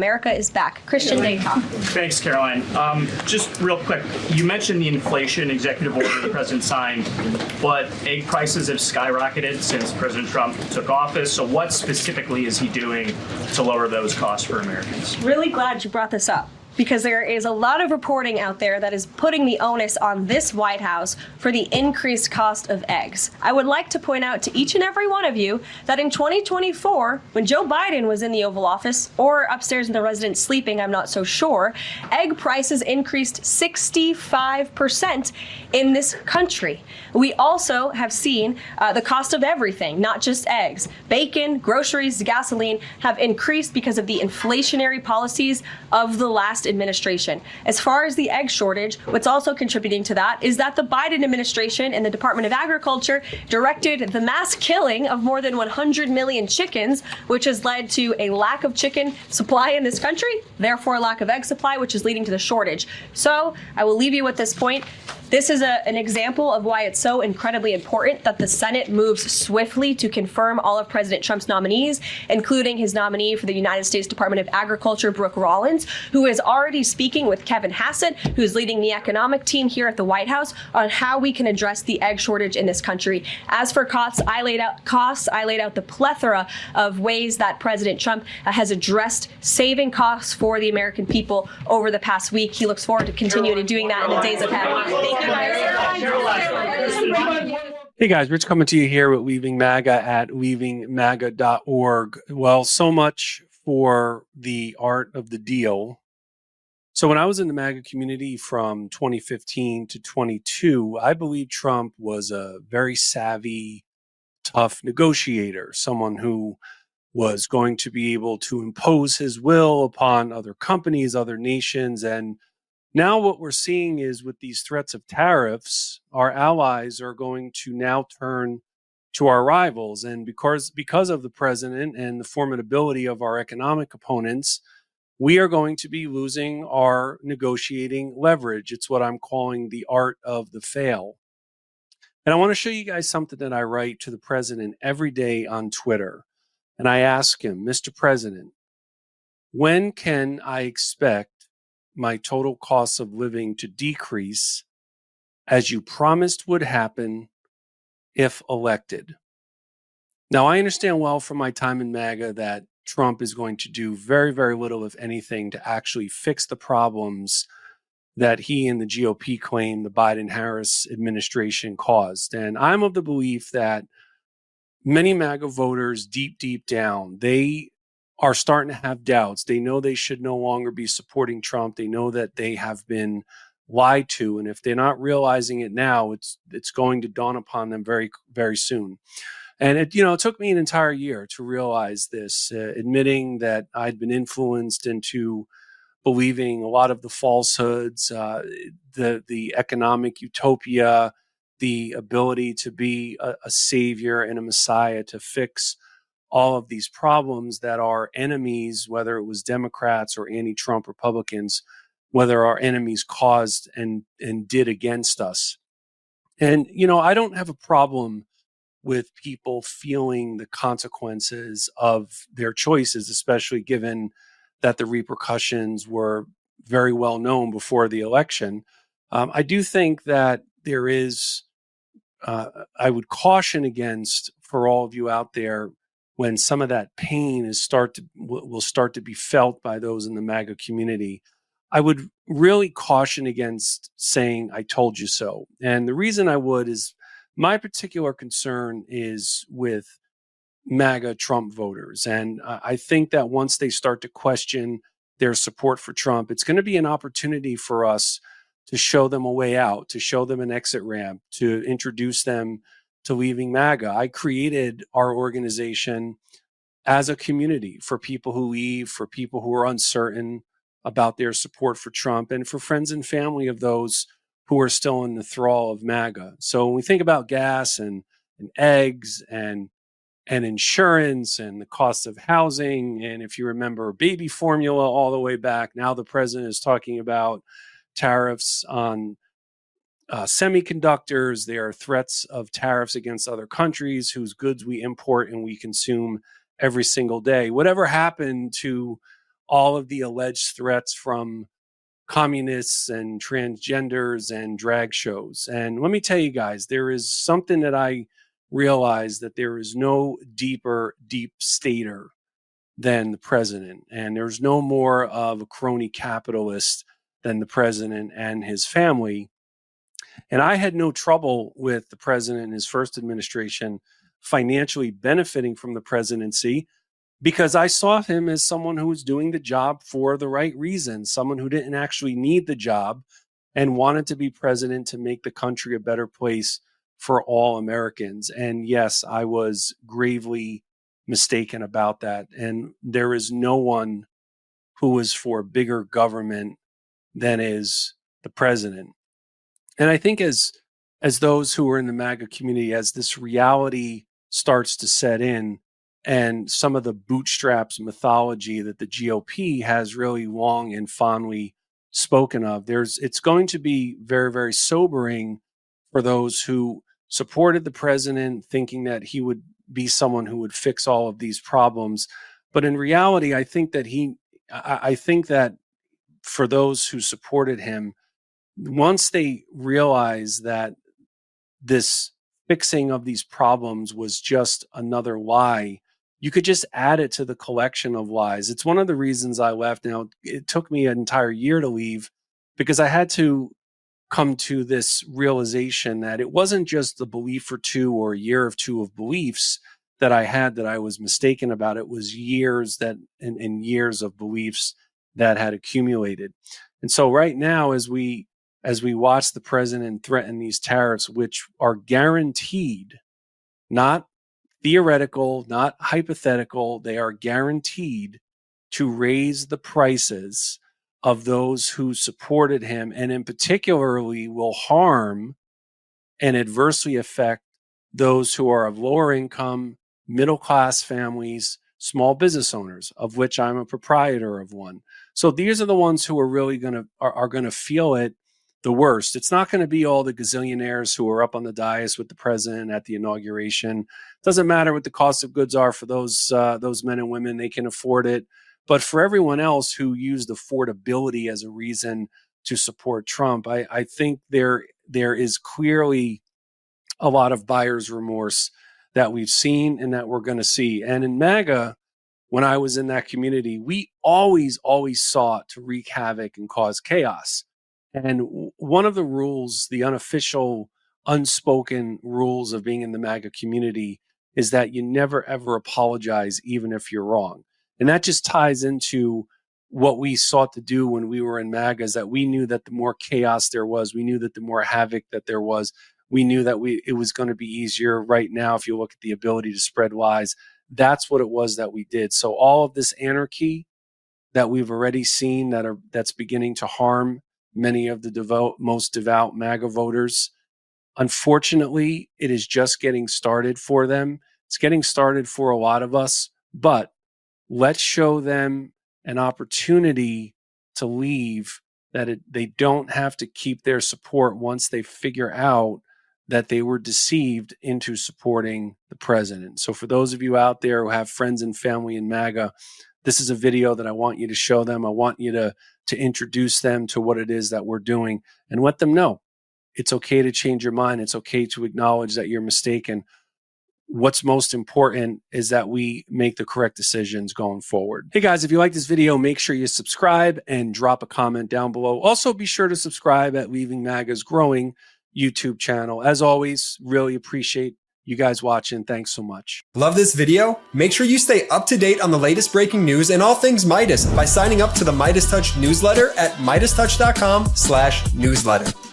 America is back. Christian Daycock. Thanks, Caroline. Just real quick, you mentioned the inflation executive order the president signed, but egg prices have skyrocketed since President Trump took office. So what specifically is he doing to lower those costs for Americans? Really glad you brought this up, because there is a lot of reporting out there that is putting the onus on this White House for the increased cost of eggs. I would like to point out to each and every one of you that in 2024, when Joe Biden was in the Oval Office, or upstairs in the residence sleeping, I'm not so sure, egg prices increased 65% in this country. We also have seen the cost of everything, not just eggs. Bacon, groceries, gasoline have increased because of the inflationary policies of the last administration. As far as the egg shortage, what's also contributing to that is that the Biden administration and the Department of Agriculture directed the mass killing of more than 100 million chickens, which has led to a lack of chicken supply in this country, therefore a lack of egg supply, which is leading to the shortage. So I will leave you with this point. This is an example of why it's so incredibly important that the Senate moves swiftly to confirm all of President Trump's nominees, including his nominee for the United States Department of Agriculture, Brooke Rollins, who is already speaking with Kevin Hassett, who's leading the economic team here at the White House, on how we can address the egg shortage in this country. As for costs, I laid out the plethora of ways that President Trump has addressed saving costs for the American people over the past week. He looks forward to continuing doing that in the days ahead. Hey guys, Rich coming to you here with Leaving MAGA at leavingmaga.org. Well, so much for the art of the deal. So when I was in the MAGA community from 2015 to 22, I believe Trump was a very savvy, tough negotiator, someone who was going to be able to impose his will upon other companies, other nations. And now what we're seeing is with these threats of tariffs, our allies are going to now turn to our rivals. And because of the president and the formidability of our economic opponents, we are going to be losing our negotiating leverage. It's what I'm calling the art of the fail. And I want to show you guys something that I write to the president every day on Twitter. And I ask him, Mr. President, when can I expect my total costs of living to decrease as you promised would happen if elected? Now, I understand well from my time in MAGA that Trump is going to do very, very little, if anything, to actually fix the problems that he and the GOP claim the Biden-Harris administration caused. And I'm of the belief that many MAGA voters, deep down, they are starting to have doubts. They know they should no longer be supporting Trump. They know that they have been lied to. And if they're not realizing it now, it's going to dawn upon them very, very soon. And it took me an entire year to realize this, admitting that I'd been influenced into believing a lot of the falsehoods, the economic utopia, the ability to be a savior and a messiah to fix all of these problems that our enemies, whether it was Democrats or anti-Trump Republicans, whether our enemies caused and did against us. And, I don't have a problem with people feeling the consequences of their choices, especially given that the repercussions were very well known before the election. I do think that there is, I would caution against, for all of you out there, when some of that pain will start to be felt by those in the MAGA community, I would really caution against saying, I told you so. And the reason I would is my particular concern is with MAGA Trump voters. And I think that once they start to question their support for Trump, it's going to be an opportunity for us to show them a way out, to show them an exit ramp, to introduce them to Leaving MAGA. I created our organization as a community for people who leave, for people who are uncertain about their support for Trump, and for friends and family of those who are still in the thrall of MAGA. So when we think about gas and eggs and insurance and the cost of housing, and if you remember baby formula all the way back, now the president is talking about tariffs on semiconductors. There are threats of tariffs against other countries whose goods we import and we consume every single day. Whatever happened to all of the alleged threats from communists and transgenders and drag shows. And let me tell you guys, there is something that I realized, that there is no deeper deep stater than the president. And there's no more of a crony capitalist than the president and his family. And I had no trouble with the president and his first administration financially benefiting from the presidency, because I saw him as someone who was doing the job for the right reasons, someone who didn't actually need the job and wanted to be president to make the country a better place for all Americans. And yes, I was gravely mistaken about that. And there is no one who is for bigger government than is the president. And I think as those who are in the MAGA community, as this reality starts to set in, and some of the bootstraps mythology that the GOP has really long and fondly spoken of, it's going to be very, very sobering for those who supported the president, thinking that he would be someone who would fix all of these problems. But in reality, I think that for those who supported him, once they realize that this fixing of these problems was just another lie, you could just add it to the collection of lies. It's one of the reasons I left. Now, it took me an entire year to leave, because I had to come to this realization that it wasn't just the belief or two or a year or two of beliefs that I had that I was mistaken about. It was years and years of beliefs that had accumulated. And so right now, as we watch the president threaten these tariffs, which are guaranteed, not theoretical, not hypothetical, they are guaranteed to raise the prices of those who supported him, and in particularly will harm and adversely affect those who are of lower income, middle-class families, small business owners, of which I'm a proprietor of one. So these are the ones who are really going to feel it the worst. It's not going to be all the gazillionaires who are up on the dais with the president at the inauguration. Doesn't matter what the cost of goods are for those men and women; they can afford it. But for everyone else who used affordability as a reason to support Trump, I think there is clearly a lot of buyer's remorse that we've seen and that we're going to see. And in MAGA, when I was in that community, we always sought to wreak havoc and cause chaos. And one of the rules, the unofficial, unspoken rules of being in the MAGA community, is that you never, ever apologize, even if you're wrong. And that just ties into what we sought to do when we were in MAGA, is that we knew that the more chaos there was, we knew that the more havoc that there was, we knew that it was going to be easier. Right now, if you look at the ability to spread lies, that's what it was that we did. So all of this anarchy that we've already seen that's beginning to harm many of the most devout MAGA voters, unfortunately, it is just getting started for them. It's getting started for a lot of us, but let's show them an opportunity to leave, that they don't have to keep their support once they figure out that they were deceived into supporting the president. So for those of you out there who have friends and family in MAGA, this is a video that I want you to show them. I want you to introduce them to what it is that we're doing, and let them know it's okay to change your mind. It's okay to acknowledge that you're mistaken. What's most important is that we make the correct decisions going forward. Hey guys, if you like this video, make sure you subscribe and drop a comment down below. Also, be sure to subscribe at Leaving MAGA's growing YouTube channel. As always, really appreciate you guys watching. Thanks so much. Love this video? Make sure you stay up to date on the latest breaking news and all things Midas by signing up to the MeidasTouch newsletter at MeidasTouch.com/newsletter.